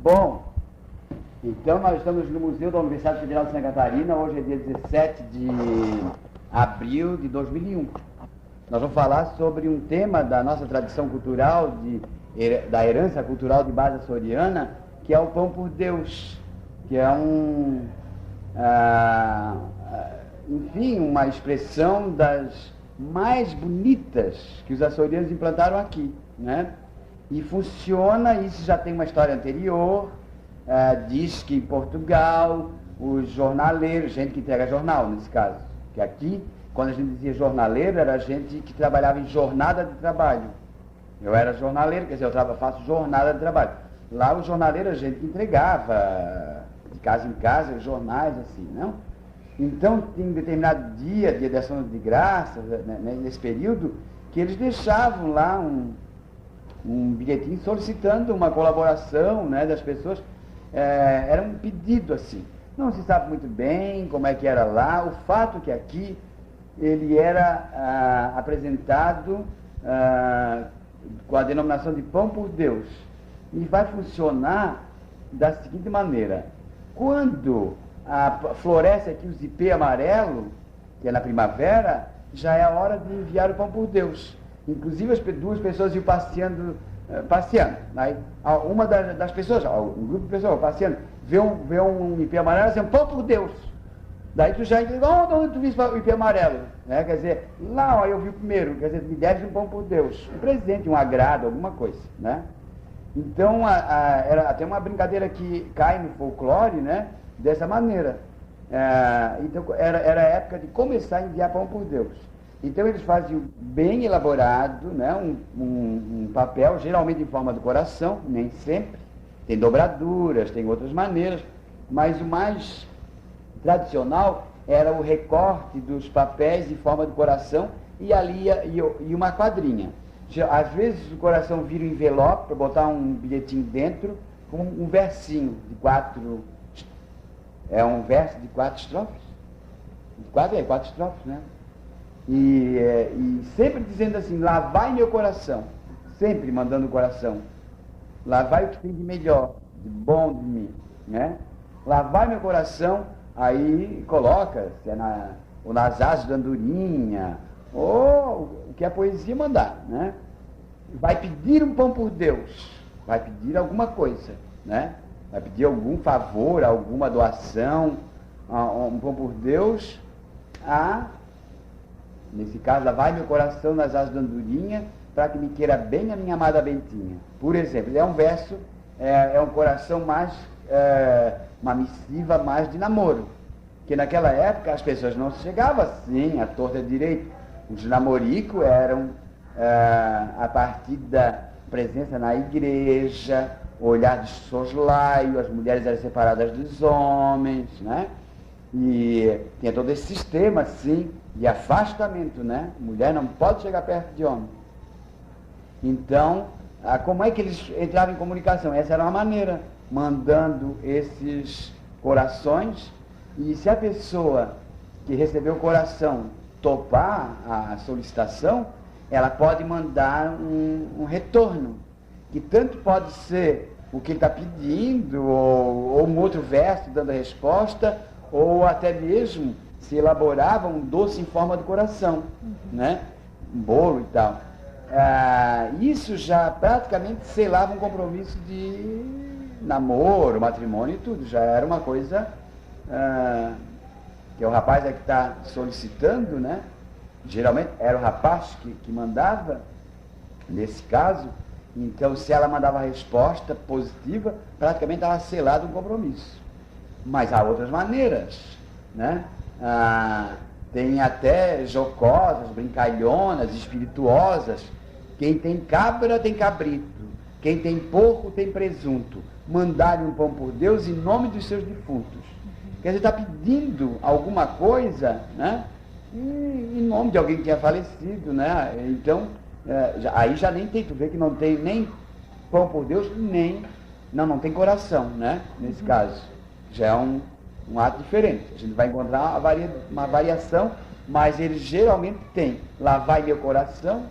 Bom, então nós estamos no Museu da Universidade Federal de Santa Catarina, hoje é dia 17 de abril de 2001. Nós vamos falar sobre um tema da nossa tradição cultural, da herança cultural de base açoriana, que é o Pão por Deus, que é enfim, uma expressão das mais bonitas que os açorianos implantaram aqui, né? E funciona, isso já tem uma história anterior, diz que em Portugal, os jornaleiros, gente que entrega jornal nesse caso, que aqui, quando a gente dizia jornaleiro, era gente que trabalhava em jornada de trabalho. Eu era jornaleiro, quer dizer, eu faço jornada de trabalho. Lá o jornaleiro era gente que entregava de casa em casa, jornais assim, não? Então, tem um determinado dia de ação de graças, né, nesse período, que eles deixavam lá um bilhetinho solicitando uma colaboração, né, das pessoas. Era um pedido assim. Não se sabe muito bem como é que era lá. O fato que aqui ele era apresentado com a denominação de Pão por Deus. E vai funcionar da seguinte maneira. Quando floresce aqui o zipê amarelo, que é na primavera, já é a hora de enviar o Pão por Deus. Inclusive as duas pessoas iam passeando. Aí, uma das pessoas, um grupo de pessoas passeando, vê um ipê amarelo e diz, Pão por Deus. Daí tu já diz, onde tu viste o ipê amarelo? Né? Quer dizer, lá ó, eu vi o primeiro, quer dizer, me deves um pão por Deus. Um presente, um agrado, alguma coisa, né? Então, era até uma brincadeira que cai no folclore, né? Dessa maneira. Então, era a época de começar a enviar pão por Deus. Então, eles faziam bem elaborado, né? Um papel, geralmente em forma de coração, nem sempre. Tem dobraduras, tem outras maneiras, mas o mais tradicional era o recorte dos papéis em forma de coração e ali e uma quadrinha. Às vezes o coração vira um envelope para botar um bilhetinho dentro com um versinho de 4. É um verso de 4 estrofes? 4 estrofes, né? E sempre dizendo assim, lá vai meu coração, sempre mandando o coração, lá vai o que tem de melhor, de bom de mim, né? Lá vai meu coração, aí coloca, se é ou nas asas da andorinha, ou o que a poesia mandar, né? Vai pedir um pão por Deus, vai pedir alguma coisa, né? Vai pedir algum favor, alguma doação, um pão por Deus, nesse caso, lá vai meu coração nas asas da andorinha, para que me queira bem a minha amada Bentinha. Por exemplo, é um verso, é um coração mais, uma missiva mais de namoro, que naquela época as pessoas não chegavam assim, à torta direito. Os namoricos eram a partir da presença na igreja, olhar de soslaio, as mulheres eram separadas dos homens, né? E tinha todo esse sistema, assim, de afastamento, né? Mulher não pode chegar perto de homem. Então, como é que eles entravam em comunicação? Essa era uma maneira, mandando esses corações, e se a pessoa que recebeu o coração topar a solicitação, ela pode mandar um retorno, que tanto pode ser o que ele está pedindo, ou um outro verso dando a resposta, ou até mesmo se elaborava um doce em forma de coração, né? Um bolo e tal. Isso já praticamente selava um compromisso de namoro, matrimônio e tudo, já era uma coisa que o rapaz é que está solicitando, né? Geralmente era o rapaz que mandava, nesse caso. Então, se ela mandava a resposta positiva, praticamente estava selado um compromisso. Mas há outras maneiras, né? Tem até jocosas, brincalhonas, espirituosas. Quem tem cabra tem cabrito, quem tem porco tem presunto. Mandar-lhe um pão por Deus em nome dos seus defuntos. Quer dizer, está pedindo alguma coisa, né? Em nome de alguém que tinha falecido, né? Então, aí já nem tem, tu vê que não tem nem pão por Deus, nem, não tem coração, né? Nesse caso, já é um ato diferente. A gente vai encontrar uma variação, mas ele geralmente tem, lá vai meu coração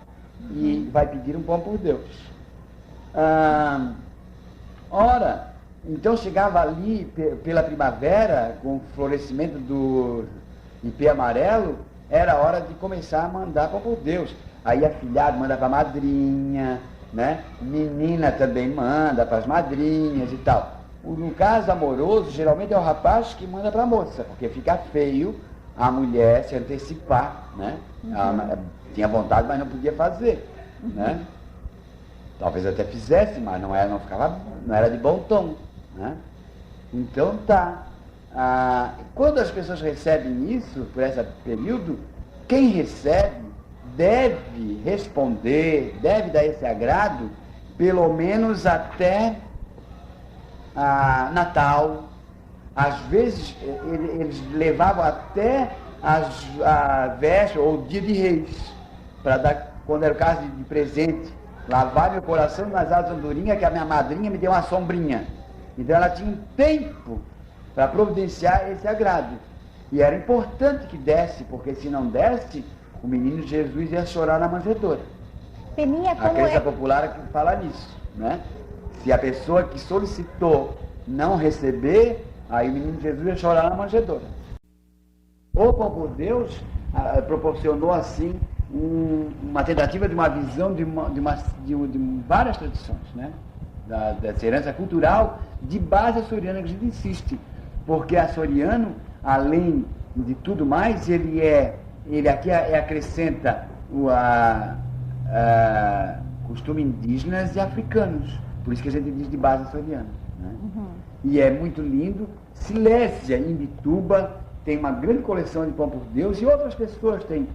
e vai pedir um pão por Deus. Ora, Então chegava ali, pela primavera, com o florescimento do ipê amarelo, era hora de começar a mandar para por Deus. Aí afilhado manda para a madrinha, né? Menina também manda para as madrinhas e tal. No caso amoroso, geralmente é o rapaz que manda para a moça, porque fica feio a mulher se antecipar, né? Ela tinha vontade, mas não podia fazer, né? Talvez até fizesse, mas não era de bom tom, né? Então tá. Quando as pessoas recebem isso, por esse período, quem recebe deve responder, deve dar esse agrado, pelo menos até Natal. Às vezes eles levavam até a véspera ou o dia de Reis, para dar, quando era o caso de presente, lavar meu coração nas asas andorinhas, que a minha madrinha me deu uma sombrinha. Então ela tinha um tempo para providenciar esse agrado. E era importante que desse, porque se não desse, o menino Jesus ia chorar na manjedoura. Peninha, A como crença é? popular que fala nisso, né? Se a pessoa que solicitou não receber, aí o menino Jesus ia chorar na manjedoura. O pão por Deus proporcionou assim uma tentativa de uma visão de várias tradições, né? Dessa herança cultural de base açoriana que a gente insiste, porque açoriano, além de tudo mais, ele aqui acrescenta costumes indígenas e africanos, por isso que a gente diz de base açoriana, né? E é muito lindo. Silésia, em Imbituba, tem uma grande coleção de pão por Deus, e outras pessoas tem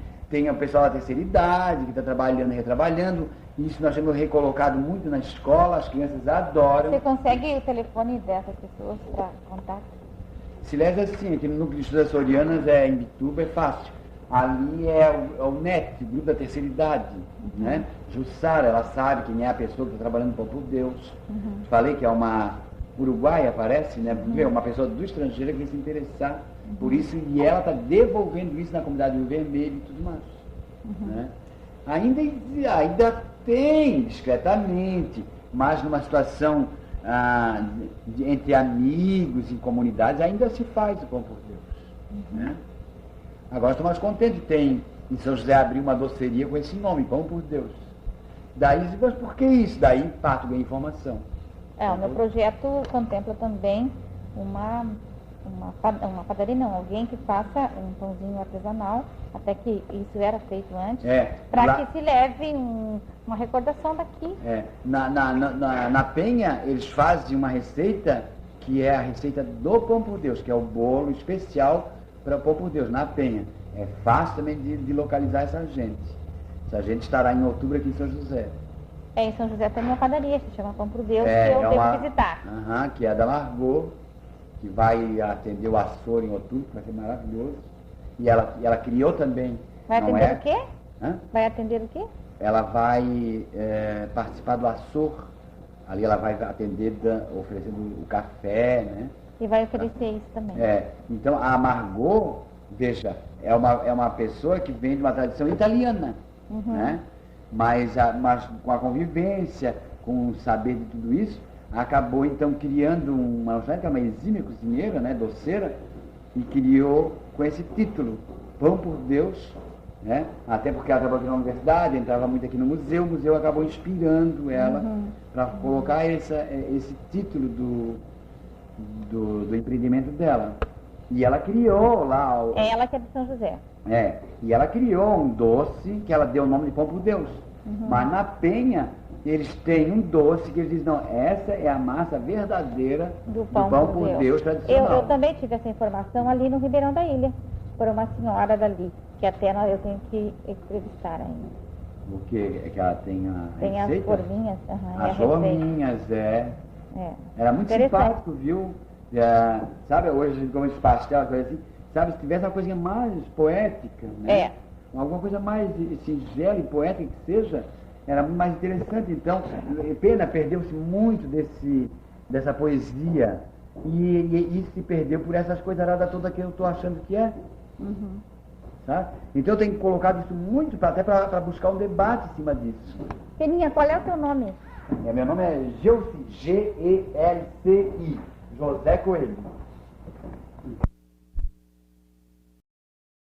o pessoal da terceira idade que está trabalhando e retrabalhando. Isso nós temos recolocado muito na escola, as crianças adoram. Você consegue o telefone dessas pessoas para contato? Silésia, sim, aqui no Núcleo de Estudos Açorianas em Imbituba é fácil. Ali é o NET, o Grupo da Terceira Idade, né? Jussara, ela sabe quem é a pessoa que está trabalhando no Pão por Deus. Falei que é uma uruguaia, parece, né? Uma pessoa do estrangeiro que vem se interessar por isso, e ela está devolvendo isso na comunidade do Rio Vermelho e tudo mais. Né? Ainda tem, discretamente, mas numa situação entre amigos e comunidades, ainda se faz o Pão por Deus. Né? Agora estou mais contente, tem em São José abriu uma doceria com esse nome, Pão por Deus. Daí, mas por que isso? Daí parto da informação. O meu projeto contempla também uma padaria, não, alguém que faça um pãozinho artesanal, até que isso era feito antes, para que se leve uma recordação daqui. Na Penha, eles fazem uma receita que é a receita do Pão por Deus, que é o bolo especial para o Pão por Deus, na Penha. É fácil também de localizar essa gente. Essa gente estará em outubro aqui em São José. Em São José tem uma padaria, se chama Pão por Deus, que eu devo visitar. Que é da Margot, que vai atender o Açor em outubro, que vai ser maravilhoso. E ela criou também... Vai atender o quê? Vai atender o quê? Ela vai participar do Açor. Ali ela vai atender, oferecendo o café, né? E vai oferecer isso também. Então a Margot, veja, é uma pessoa que vem de uma tradição italiana, né? Mas com a convivência, com o saber de tudo isso, acabou então criando uma exímia cozinheira, né, doceira, e criou com esse título, Pão por Deus, né? Até porque ela trabalhou na universidade, entrava muito aqui no museu, o museu acabou inspirando ela para colocar esse título do empreendimento dela. E ela criou lá... É ela que é de São José. E ela criou um doce que ela deu o nome de Pão por Deus. Mas na Penha, eles têm um doce que eles dizem, não, essa é a massa verdadeira do Pão por Deus tradicional. Eu também tive essa informação ali no Ribeirão da Ilha, por uma senhora dali, que até eu tenho que entrevistar ainda. O que? É que ela tem a Tem receita? as forminhas. As forminhas, Era muito simpático, viu? Sabe, hoje a gente come esse pastel, coisa assim. Sabe, se tivesse uma coisinha mais poética, né? Alguma coisa mais singela e poética que seja, era muito mais interessante. Então, pena, perdeu-se muito dessa poesia. E isso se perdeu por essas coisaradas todas que eu estou achando que é. Sabe? Então eu tenho colocado isso muito, até para buscar um debate em cima disso. Peninha, qual é o teu nome? Meu nome é Gelci, Gelci, José Coelho.